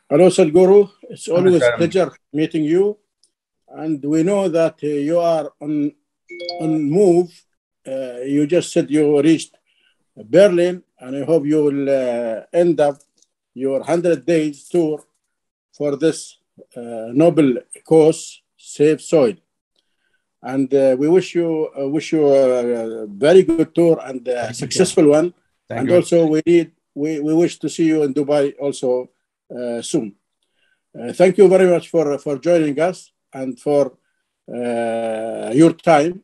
Hello, Sadhguru. It's always a Namaskaram. pleasure meeting you. And we know that you are on move. You just said you reached Berlin, and I hope you will end up your 100 days tour for this noble cause, Save Soil. And we wish you a very good tour and a Thank you, sir. successful one. Thank And you. also, we wish to see you in Dubai also soon. Thank you very much for joining us and for your time,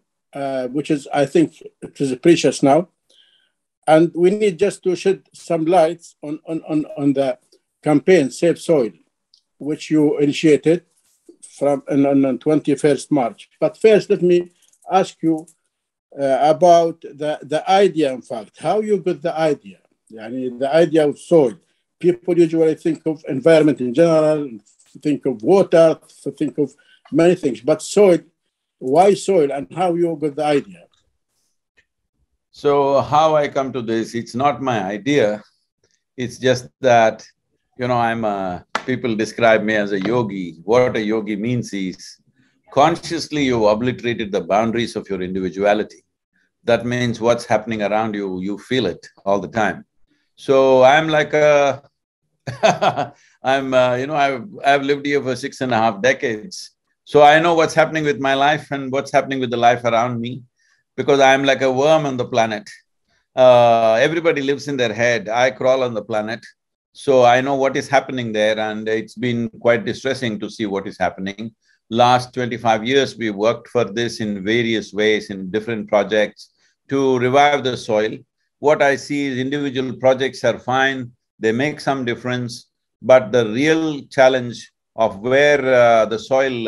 which is, I think, it is precious now. And we need just to shed some lights on the campaign Save Soil, which you initiated from on 21st March. But first, let me ask you about the idea, in fact, how you got the idea. Yani the idea of soil. People usually think of environment in general, think of water, think of many things. But soil, why soil, and how you got the idea? So how I come to this, it's not my idea, it's just that, people describe me as a yogi. What a yogi means is, consciously you've obliterated the boundaries of your individuality. That means what's happening around you, you feel it all the time. So I'm like a I've lived here for 6.5 decades. So I know what's happening with my life and what's happening with the life around me, because I'm like a worm on the planet. Everybody lives in their head, I crawl on the planet. So I know what is happening there, and it's been quite distressing to see what is happening. Last 25 years, we worked for this in various ways, in different projects to revive the soil. What I see is individual projects are fine, they make some difference, but the real challenge of where the soil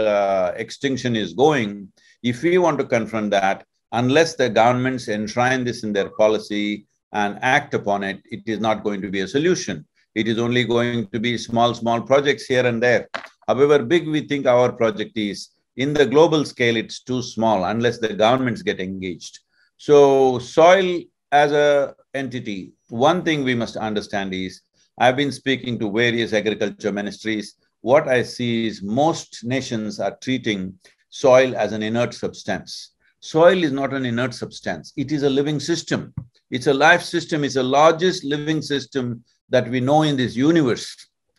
extinction is going, if we want to confront that, unless the governments enshrine this in their policy and act upon it, it is not going to be a solution. It is only going to be small projects here and there. However big we think our project is, in the global scale, it's too small unless the governments get engaged. So, soil as a entity, one thing we must understand is, I've been speaking to various agriculture ministries. What I see is most nations are treating soil as an inert substance. Soil is not an inert substance, it is a living system. It's a life system, it's the largest living system that we know in this universe.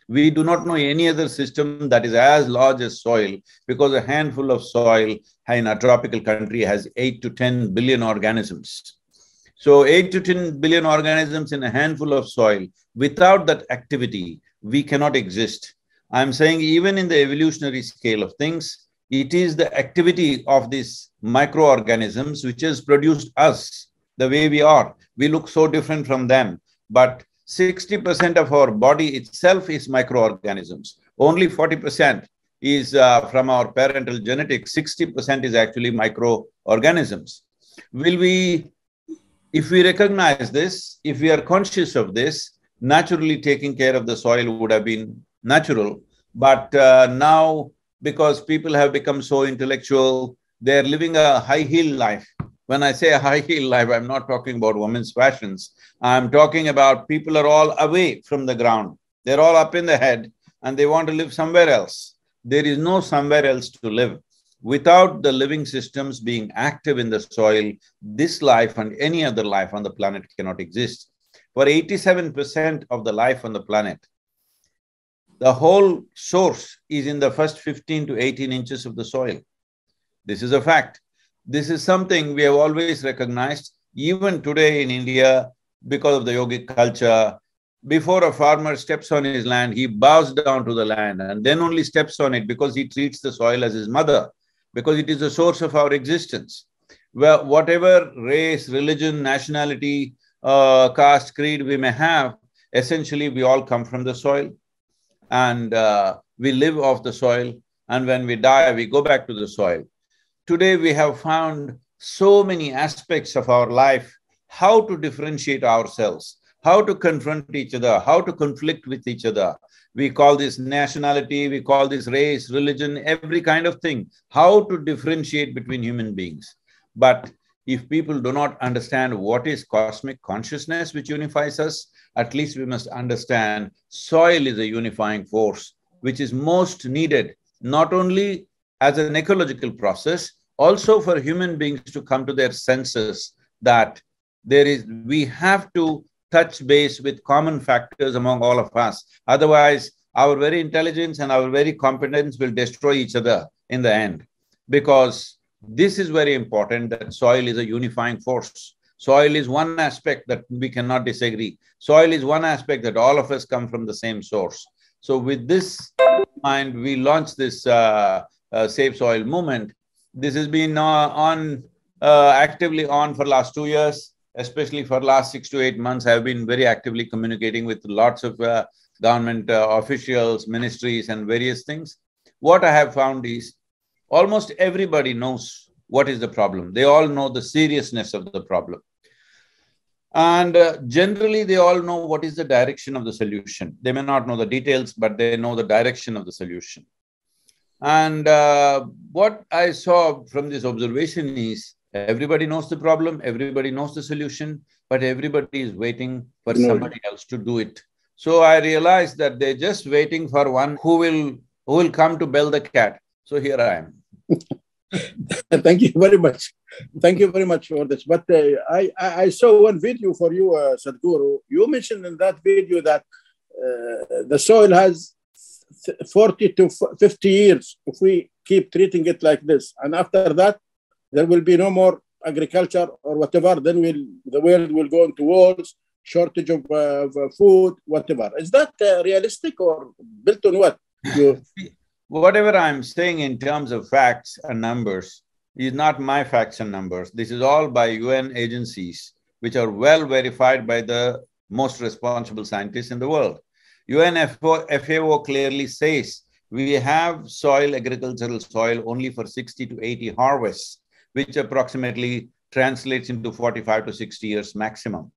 We do not know any other system that is as large as soil, because a handful of soil in a tropical country has 8 to 10 billion organisms. So 8 to 10 billion organisms in a handful of soil, without that activity, we cannot exist. I'm saying even in the evolutionary scale of things, it is the activity of these microorganisms which has produced us the way we are. We look so different from them, but 60% of our body itself is microorganisms. Only 40% is from our parental genetics, 60% is actually microorganisms. If we recognize this, if we are conscious of this, naturally taking care of the soil would have been natural. But now, because people have become so intellectual, they're living a high-heel life. When I say a high-heel life, I'm not talking about women's fashions. I'm talking about people are all away from the ground. They're all up in the head and they want to live somewhere else. There is no somewhere else to live. Without the living systems being active in the soil, this life and any other life on the planet cannot exist. For 87% of the life on the planet, the whole source is in the first 15 to 18 inches of the soil. This is a fact. This is something we have always recognized. Even today in India, because of the yogic culture, before a farmer steps on his land, he bows down to the land and then only steps on it, because he treats the soil as his mother, because it is the source of our existence. Well, whatever race, religion, nationality, caste, creed we may have, essentially we all come from the soil, and we live off the soil, and when we die, we go back to the soil. Today we have found so many aspects of our life, how to differentiate ourselves, how to confront each other, how to conflict with each other. We call this nationality, we call this race, religion, every kind of thing, how to differentiate between human beings. But if people do not understand what is cosmic consciousness which unifies us, at least we must understand soil is a unifying force which is most needed, not only as an ecological process, also for human beings to come to their senses that we have to touch base with common factors among all of us. Otherwise, our very intelligence and our very competence will destroy each other in the end. Because this is very important, that soil is a unifying force. Soil is one aspect that we cannot disagree. Soil is one aspect that all of us come from the same source. So with this in mind, we launched this Save Soil movement. This has been actively on for last 2 years, especially for last 6 to 8 months. I have been very actively communicating with lots of government officials, ministries and various things. What I have found is almost everybody knows what is the problem. They all know the seriousness of the problem. And generally, they all know what is the direction of the solution. They may not know the details, but they know the direction of the solution. And what I saw from this observation is everybody knows the problem, everybody knows the solution, but everybody is waiting for somebody else to do it. So I realized that they're just waiting for one who will come to bell the cat. So here I am. Thank you very much. Thank you very much for this. But I saw one video for you, Sadhguru. You mentioned in that video that the soil has 40 to 50 years if we keep treating it like this. And after that, there will be no more agriculture or whatever. Then the world will go into wars, shortage of food, whatever. Is that realistic or built on what? Whatever I'm saying in terms of facts and numbers is not my facts and numbers. This is all by UN agencies, which are well verified by the most responsible scientists in the world. FAO clearly says we have agricultural soil only for 60 to 80 harvests, which approximately translates into 45 to 60 years maximum.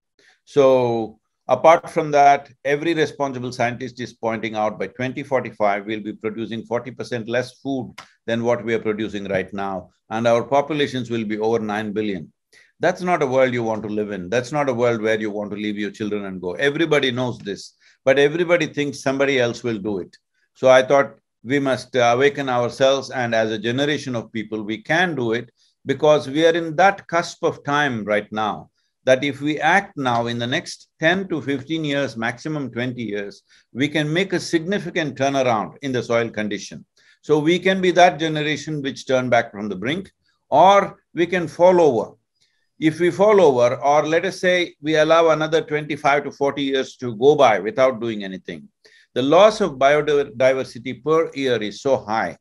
So apart from that, every responsible scientist is pointing out by 2045, we'll be producing 40% less food than what we are producing right now. And our populations will be over 9 billion. That's not a world you want to live in. That's not a world where you want to leave your children and go. Everybody knows this, but everybody thinks somebody else will do it. So I thought we must awaken ourselves, and as a generation of people, we can do it because we are in that cusp of time right now, that if we act now in the next 10 to 15 years, maximum 20 years, we can make a significant turnaround in the soil condition. So we can be that generation which turn back from the brink, or we can fall over. If we fall over, or let us say we allow another 25 to 40 years to go by without doing anything, the loss of biodiversity per year is so high.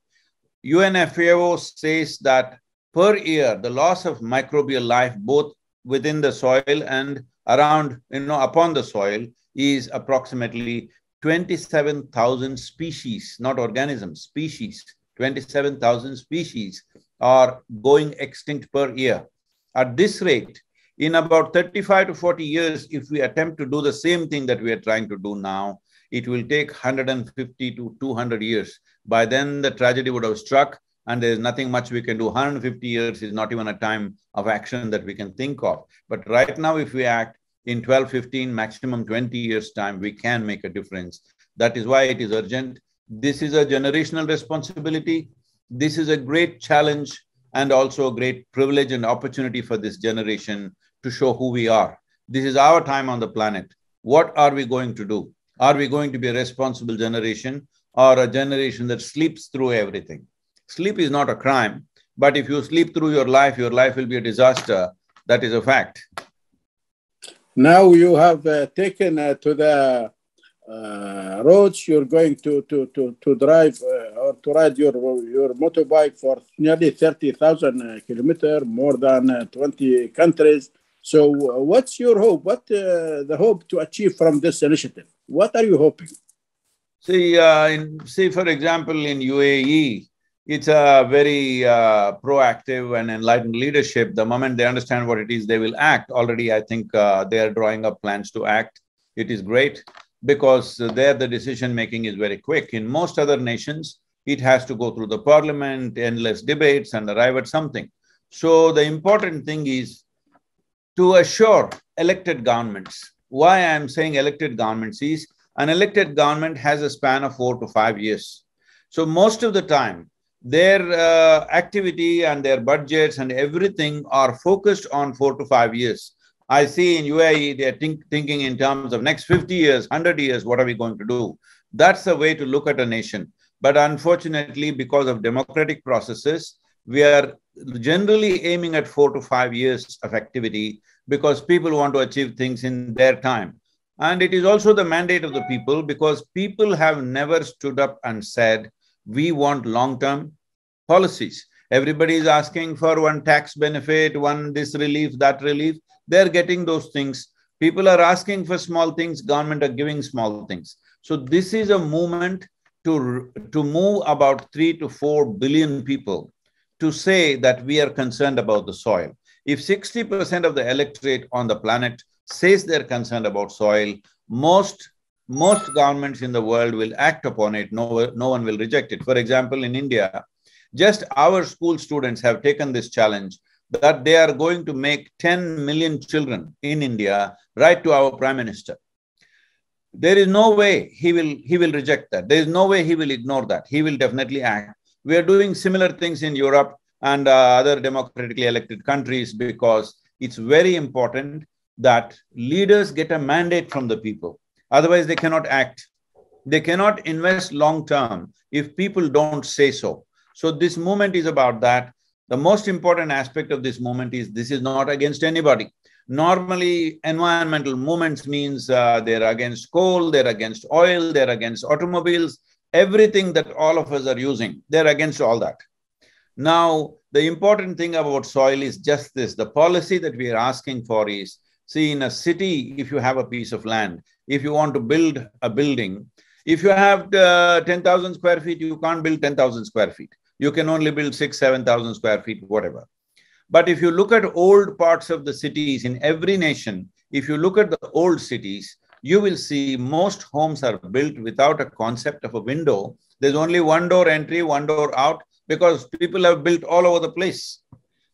UNFAO says that per year, the loss of microbial life, both within the soil and around, upon the soil, is approximately 27,000 species, not organisms, species. 27,000 species are going extinct per year. At this rate, in about 35 to 40 years, if we attempt to do the same thing that we are trying to do now, it will take 150 to 200 years. By then, the tragedy would have struck, and there is nothing much we can do. 150 years is not even a time of action that we can think of. But right now, if we act in 12, 15, maximum 20 years' time, we can make a difference. That is why it is urgent. This is a generational responsibility. This is a great challenge and also a great privilege and opportunity for this generation to show who we are. This is our time on the planet. What are we going to do? Are we going to be a responsible generation or a generation that sleeps through everything? Sleep is not a crime, but if you sleep through your life will be a disaster. That is a fact. Now you have taken to the roads, you're going to drive or to ride your motorbike for nearly 30,000 kilometers, more than 20 countries. So what's your hope? What the hope to achieve from this initiative? What are you hoping? See, for example, in UAE, it's a very proactive and enlightened leadership. The moment they understand what it is, they will act. Already, I think they are drawing up plans to act. It is great because there the decision-making is very quick. In most other nations, it has to go through the parliament, endless debates, and arrive at something. So the important thing is to assure elected governments Why I'm saying elected governments is, an elected government has a span of 4 to 5 years. So most of the time, their activity and their budgets and everything are focused on 4 to 5 years. I see in UAE, they're thinking in terms of next 50 years, 100 years, what are we going to do? That's the way to look at a nation. But unfortunately, because of democratic processes, we are generally aiming at 4 to 5 years of activity because people want to achieve things in their time. And it is also the mandate of the people because people have never stood up and said, we want long-term policies. Everybody is asking for one tax benefit, one this relief, that relief. They're getting those things. People are asking for small things, government are giving small things. So this is a movement to move about 3 to 4 billion people to say that we are concerned about the soil. If 60% of the electorate on the planet says they're concerned about soil, most governments in the world will act upon it, no one will reject it. For example, in India, just our school students have taken this challenge that they are going to make 10 million children in India write to our Prime Minister. There is no way he will reject that. There is no way he will ignore that. He will definitely act. We are doing similar things in Europe and other democratically elected countries because it's very important that leaders get a mandate from the people. Otherwise, they cannot act. They cannot invest long term if people don't say so. So this movement is about that. The most important aspect of this movement is this is not against anybody. Normally, environmental movements means they're against coal, they're against oil, they're against automobiles, everything that all of us are using, they're against all that. Now, the important thing about soil is just this. The policy that we are asking for is, see, in a city, if you have a piece of land, if you want to build a building, if you have 10,000 square feet, you can't build 10,000 square feet. You can only build 6,000, 7,000 square feet, whatever. But if you look at old parts of the cities in every nation, if you look at the old cities, you will see most homes are built without a concept of a window. There's only one door entry, one door out, because people have built all over the place.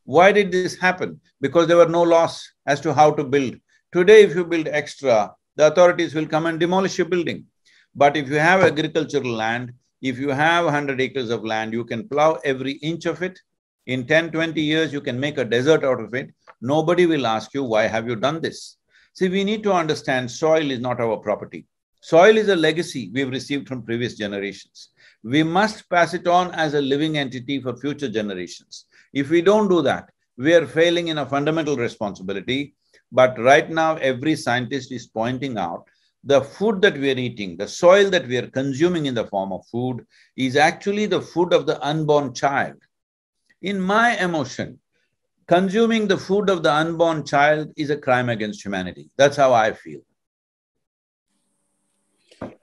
Why did this happen? Because there were no laws as to how to build. Today, if you build extra, the authorities will come and demolish your building. But if you have agricultural land, if you have 100 acres of land, you can plow every inch of it. In 10, 20 years, you can make a desert out of it. Nobody will ask you, why have you done this? See, we need to understand soil is not our property. Soil is a legacy we've received from previous generations. We must pass it on as a living entity for future generations. If we don't do that, we are failing in a fundamental responsibility. But right now, every scientist is pointing out the food that we are eating, the soil that we are consuming in the form of food is actually the food of the unborn child. In my emotion, consuming the food of the unborn child is a crime against humanity. That's how I feel.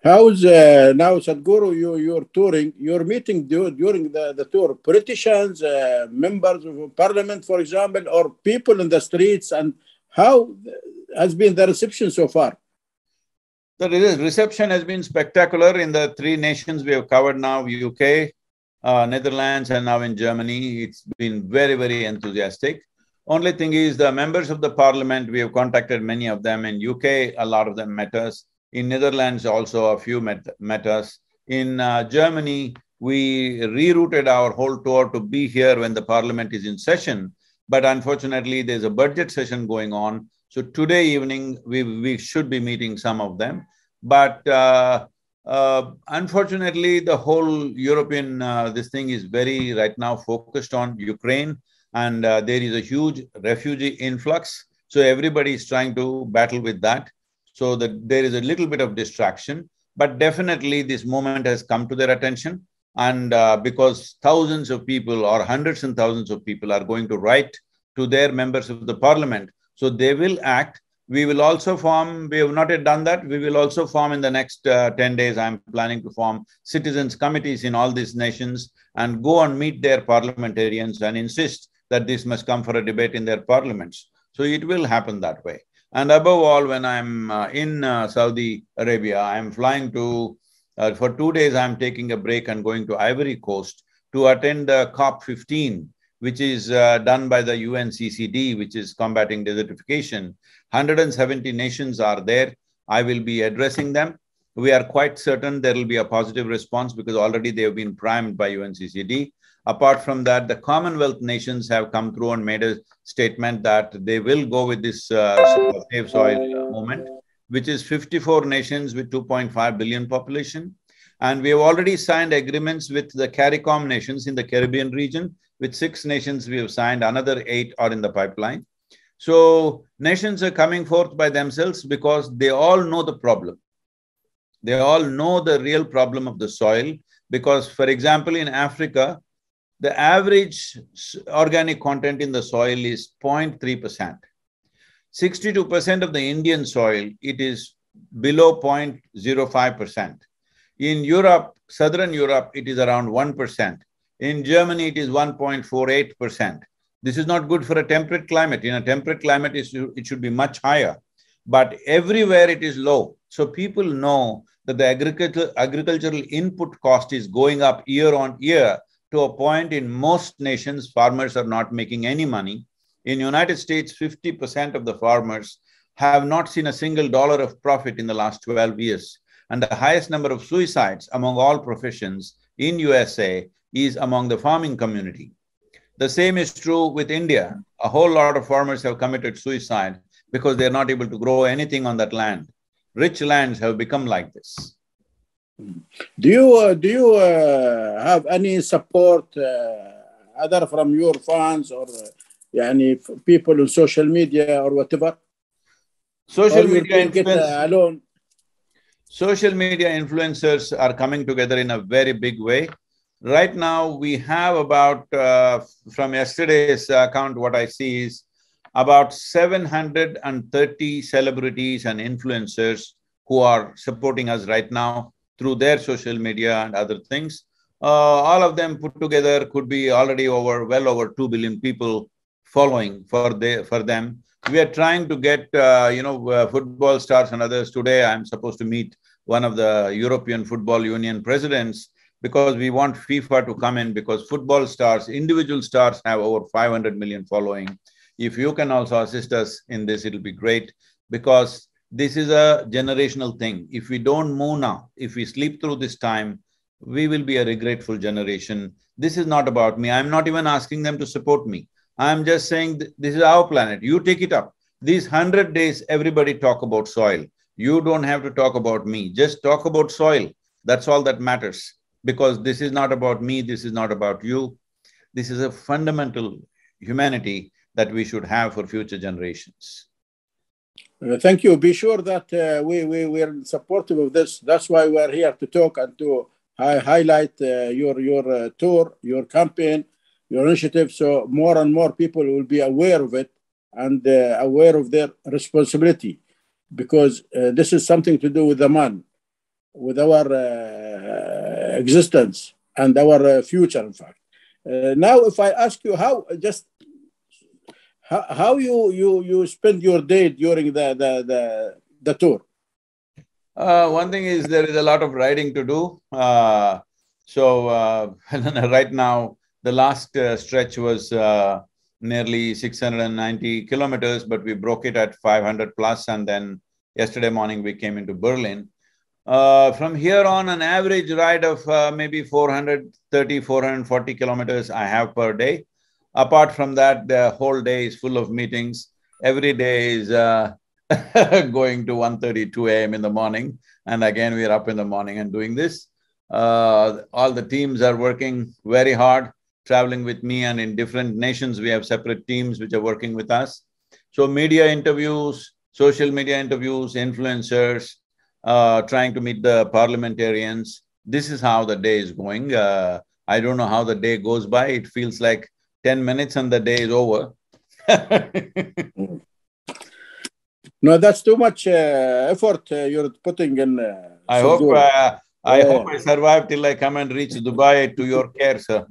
How's now, Sadhguru, you're touring, you're meeting during the tour, politicians, members of parliament, for example, or people in the streets, and how has been the reception so far? The reception has been spectacular in the 3 nations we have covered now, UK, Netherlands, and now in Germany. It's been very, very enthusiastic. Only thing is the members of the parliament, we have contacted many of them. In UK, a lot of them met us. In Netherlands, also a few met us. In Germany, we rerouted our whole tour to be here when the parliament is in session. But unfortunately, there's a budget session going on. So today evening, we should be meeting some of them. But unfortunately, the whole European, this thing is very right now focused on Ukraine, and there is a huge refugee influx. So everybody is trying to battle with that. So that there is a little bit of distraction, but definitely this movement has come to their attention. And because thousands of people or hundreds and thousands of people are going to write to their members of the parliament, so they will act. We will also form, we have not yet done that, we will also form in the next 10 days, I'm planning to form citizens committees in all these nations and go and meet their parliamentarians and insist that this must come for a debate in their parliaments. So it will happen that way. And above all, when I'm in Saudi Arabia, I'm flying to, for 2 days, I'm taking a break and going to Ivory Coast to attend the COP15, which is done by the UNCCD, which is combating desertification. 170 nations are there. I will be addressing them. We are quite certain there will be a positive response because already they have been primed by UNCCD. Apart from that, the Commonwealth nations have come through and made a statement that they will go with this Save Soil movement, which is 54 nations with 2.5 billion population. And we have already signed agreements with the CARICOM nations in the Caribbean region. With 6 nations, we have signed, another 8 are in the pipeline. So nations are coming forth by themselves because they all know the problem. They all know the real problem of the soil because, for example, in Africa, the average organic content in the soil is 0.3%. 62% of the Indian soil, it is below 0.05%. In Europe, Southern Europe, it is around 1%. In Germany, it is 1.48%. This is not good for a temperate climate. In a temperate climate, it should be much higher. But everywhere it is low. So people know that the agricultural input cost is going up year on year to a point in most nations, farmers are not making any money. In United States, 50% of the farmers have not seen a single dollar of profit in the last 12 years. And the highest number of suicides among all professions in USA is among the farming community. The same is true with India. A whole lot of farmers have committed suicide because they're not able to grow anything on that land. Rich lands have become like this. Do you have any support either from your fans or people on social media or whatever? Social media influencers are coming together in a very big way. Right now, we have about, from yesterday's account, what I see is about 730 celebrities and influencers who are supporting us right now through their social media and other things. All of them put together could be already well over 2 billion people following for them. We are trying to get, football stars and others. Today, I'm supposed to meet one of the European Football Union presidents because we want FIFA to come in because football stars, individual stars have over 500 million following. If you can also assist us in this, it'll be great because this is a generational thing. If we don't move now, if we sleep through this time, we will be a regretful generation. This is not about me. I'm not even asking them to support me. I'm just saying this is our planet. You take it up. These 100 days, everybody talk about soil. You don't have to talk about me. Just talk about soil. That's all that matters. Because this is not about me. This is not about you. This is a fundamental humanity that we should have for future generations. Thank you. Be sure that we are supportive of this. That's why we are here to talk and to highlight your tour, your campaign, your initiative, so more and more people will be aware of it and aware of their responsibility, because this is something to do with the man, with our existence and our future, in fact. Now, if I ask you how you spend your day during the tour? One thing is there is a lot of riding to do. Right now, the last stretch was nearly 690 kilometers, but we broke it at 500 plus, and then yesterday morning we came into Berlin. From here on, an average ride of maybe 430, 440 kilometers I have per day. Apart from that, the whole day is full of meetings. Every day is going to 1:30, 2 a.m. in the morning. And again, we are up in the morning and doing this. All the teams are working very hard, traveling with me, and in different nations, we have separate teams which are working with us. So media interviews, social media interviews, influencers, trying to meet the parliamentarians. This is how the day is going. I don't know how the day goes by. It feels like 10 minutes and the day is over. No, that's too much effort you're putting in. I hope I survive till I come and reach Dubai to your care, sir.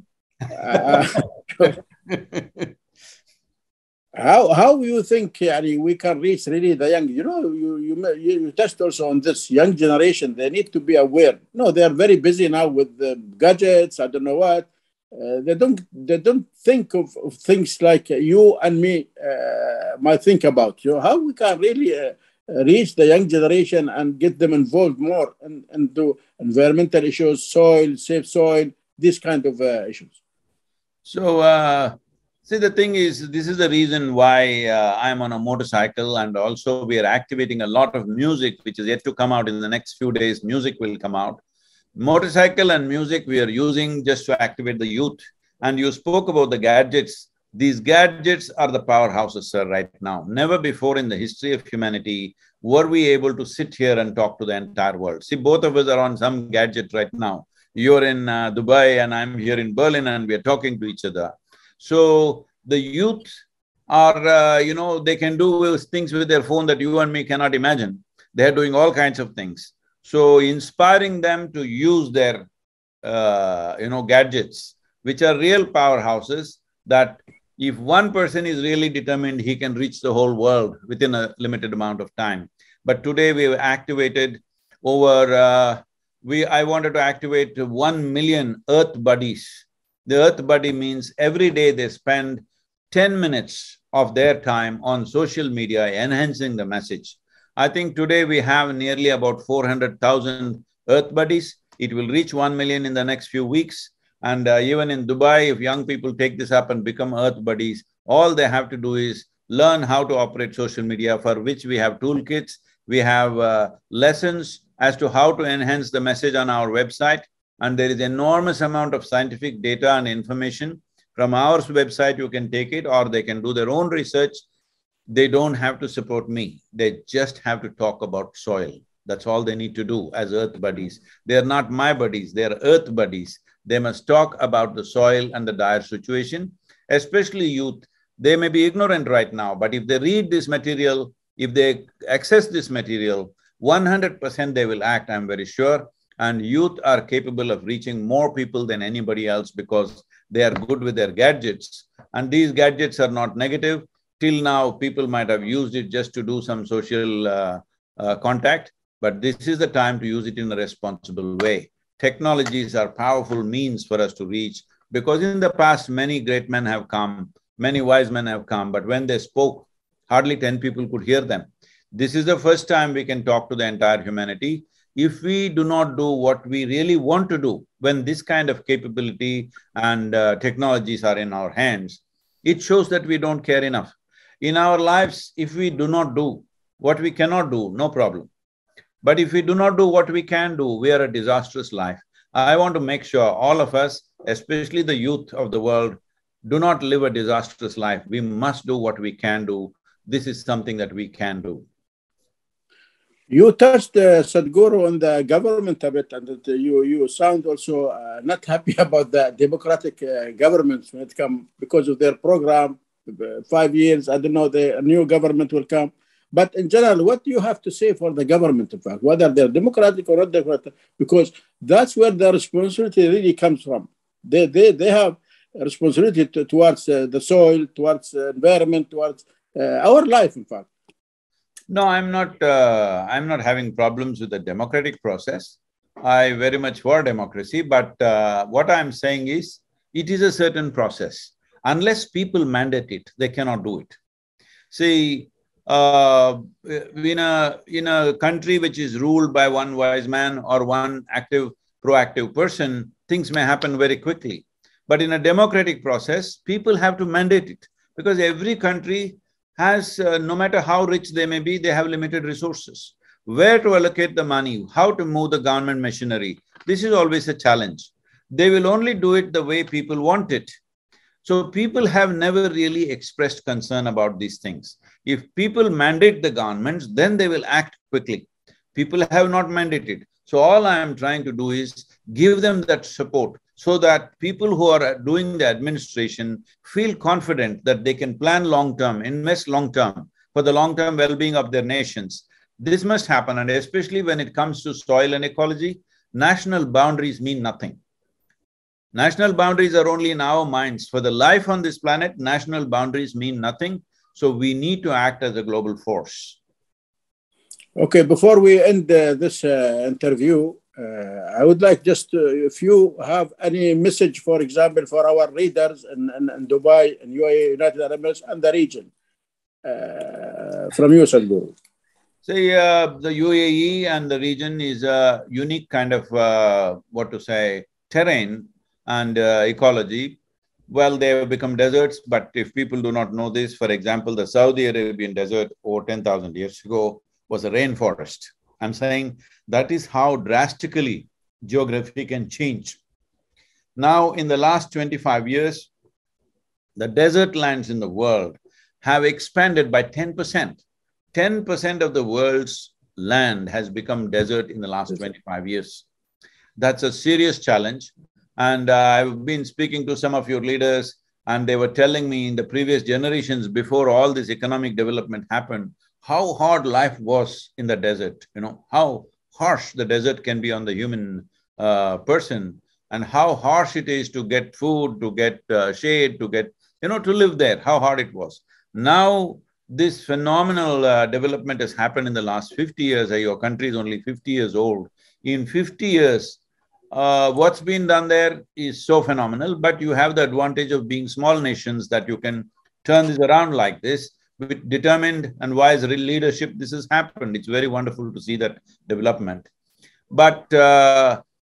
How you think we can reach really the young? You touched also on this young generation. They need to be aware. No, they are very busy now with the gadgets. I don't know what. they don't think of things like you and me might think about. How we can really reach the young generation and get them involved more into environmental issues, soil, safe soil, these kind of issues. So, see, the thing is, this is the reason why I'm on a motorcycle, and also we are activating a lot of music which is yet to come out in the next few days. Music will come out. Motorcycle and music we are using just to activate the youth. And you spoke about the gadgets. These gadgets are the powerhouses, sir, right now. Never before in the history of humanity were we able to sit here and talk to the entire world. See, both of us are on some gadget right now. You're in Dubai and I'm here in Berlin, and we are talking to each other. So, the youth are, they can do things with their phone that you and me cannot imagine. They're doing all kinds of things. So, inspiring them to use their, gadgets, which are real powerhouses, that if one person is really determined, he can reach the whole world within a limited amount of time. But today we have activated over, I wanted to activate 1 million Earth buddies. The Earth buddy means every day they spend 10 minutes of their time on social media enhancing the message. I think today we have nearly about 400,000 Earth buddies. It will reach 1 million in the next few weeks. And even in Dubai, if young people take this up and become Earth buddies, all they have to do is learn how to operate social media, for which we have toolkits, we have lessons as to how to enhance the message on our website. And there is enormous amount of scientific data and information. From our website, you can take it, or they can do their own research. They don't have to support me. They just have to talk about soil. That's all they need to do as Earth buddies. They're not my buddies, they're Earth buddies. They must talk about the soil and the dire situation, especially youth. They may be ignorant right now, but if they read this material, if they access this material, 100% they will act, I'm very sure. And youth are capable of reaching more people than anybody else because they are good with their gadgets. And these gadgets are not negative. Till now, people might have used it just to do some social contact, but this is the time to use it in a responsible way. Technologies are powerful means for us to reach, because in the past, many great men have come, many wise men have come, but when they spoke, hardly 10 people could hear them. This is the first time we can talk to the entire humanity. If we do not do what we really want to do, when this kind of capability and technologies are in our hands, it shows that we don't care enough. In our lives, if we do not do what we cannot do, no problem. But if we do not do what we can do, we are a disastrous life. I want to make sure all of us, especially the youth of the world, do not live a disastrous life. We must do what we can do. This is something that we can do. You touched, Sadhguru, on the government a bit, and that you sound also not happy about the democratic governments when it comes, because of their program, 5 years, I don't know, the new government will come. But in general, what do you have to say for the government, in fact, whether they're democratic or not democratic? Because that's where the responsibility really comes from. They have a responsibility towards the soil, towards the environment, towards our life, in fact. No, I'm not having problems with the democratic process. I very much for democracy, but what I'm saying is, it is a certain process. Unless people mandate it, they cannot do it. See, in a country which is ruled by one wise man or one active, proactive person, things may happen very quickly. But in a democratic process, people have to mandate it, because every country has, no matter how rich they may be, they have limited resources. Where to allocate the money, how to move the government machinery, this is always a challenge. They will only do it the way people want it. So people have never really expressed concern about these things. If people mandate the governments, then they will act quickly. People have not mandated. So all I am trying to do is give them that support, so that people who are doing the administration feel confident that they can plan long-term, invest long-term for the long-term well-being of their nations. This must happen, and especially when it comes to soil and ecology, national boundaries mean nothing. National boundaries are only in our minds. For the life on this planet, national boundaries mean nothing. So we need to act as a global force. Okay, before we end this interview, I would like just if you have any message, for example, for our readers in Dubai, in UAE, United Arab Emirates, and the region, from you, Sadhguru. See, the UAE and the region is a unique kind of, terrain and ecology. Well, they have become deserts, but if people do not know this, for example, the Saudi Arabian desert over 10,000 years ago was a rainforest. I'm saying that is how drastically geography can change. Now, in the last 25 years, the desert lands in the world have expanded by 10%. 10% of the world's land has become desert in the last 25 years. That's a serious challenge. And I've been speaking to some of your leaders, and they were telling me in the previous generations before all this economic development happened, how hard life was in the desert, how harsh the desert can be on the human person, and how harsh it is to get food, to get shade, to get, to live there, how hard it was. Now, this phenomenal development has happened in the last 50 years. Your country is only 50 years old. In 50 years, what's been done there is so phenomenal, but you have the advantage of being small nations that you can turn this around like this. With determined and wise leadership, this has happened. It's very wonderful to see that development. But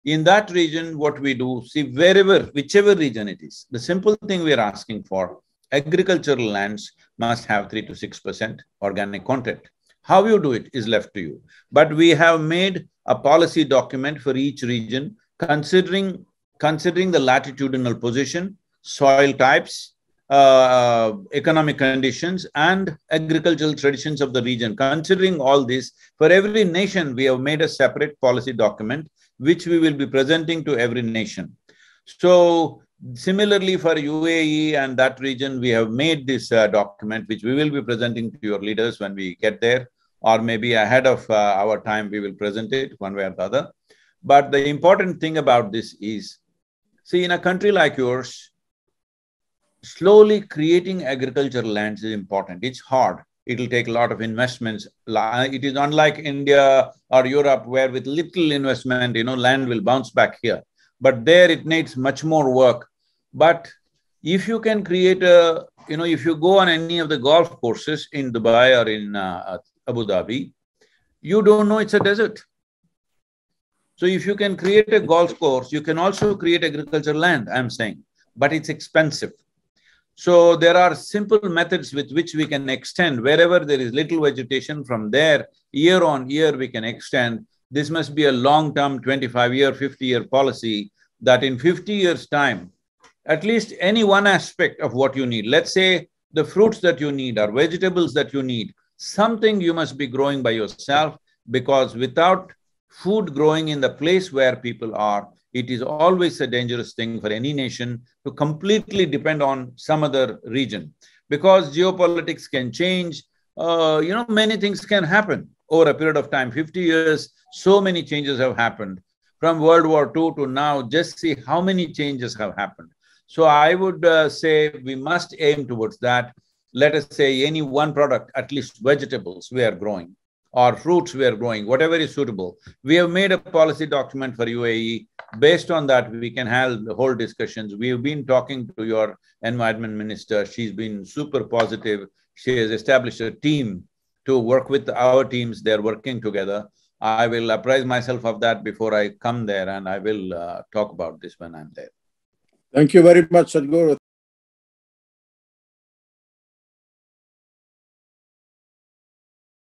in that region, what we do, see whichever region it is, the simple thing we are asking for, agricultural lands must have 3 to 6% organic content. How you do it is left to you. But we have made a policy document for each region, considering the latitudinal position, soil types, economic conditions, and agricultural traditions of the region. Considering all this, for every nation, we have made a separate policy document, which we will be presenting to every nation. So, similarly for UAE and that region, we have made this document, which we will be presenting to your leaders when we get there, or maybe ahead of our time, we will present it one way or the other. But the important thing about this is, see, in a country like yours, slowly creating agricultural lands is important. It's hard. It'll take a lot of investments. It is unlike India or Europe, where with little investment, land will bounce back here. But there it needs much more work. But if you can create if you go on any of the golf courses in Dubai or in Abu Dhabi, you don't know it's a desert. So if you can create a golf course, you can also create agricultural land, I'm saying, but it's expensive. So there are simple methods with which we can extend wherever there is little vegetation. From there, year on year, we can extend. This must be a long-term 25-year, 50-year policy that in 50 years' time, at least any one aspect of what you need, let's say the fruits that you need or vegetables that you need, something you must be growing by yourself, because without food growing in the place where people are, it is always a dangerous thing for any nation to completely depend on some other region, because geopolitics can change, many things can happen over a period of time. 50 years, so many changes have happened. From World War II to now, just see how many changes have happened. So I would say we must aim towards that. Let us say any one product, at least vegetables we are growing, or fruits we are growing, whatever is suitable. We have made a policy document for UAE. Based on that, we can have the whole discussions. We have been talking to your environment minister. She's been super positive. She has established a team to work with our teams. They're working together. I will apprise myself of that before I come there, and I will talk about this when I'm there. Thank you very much, Sadhguru.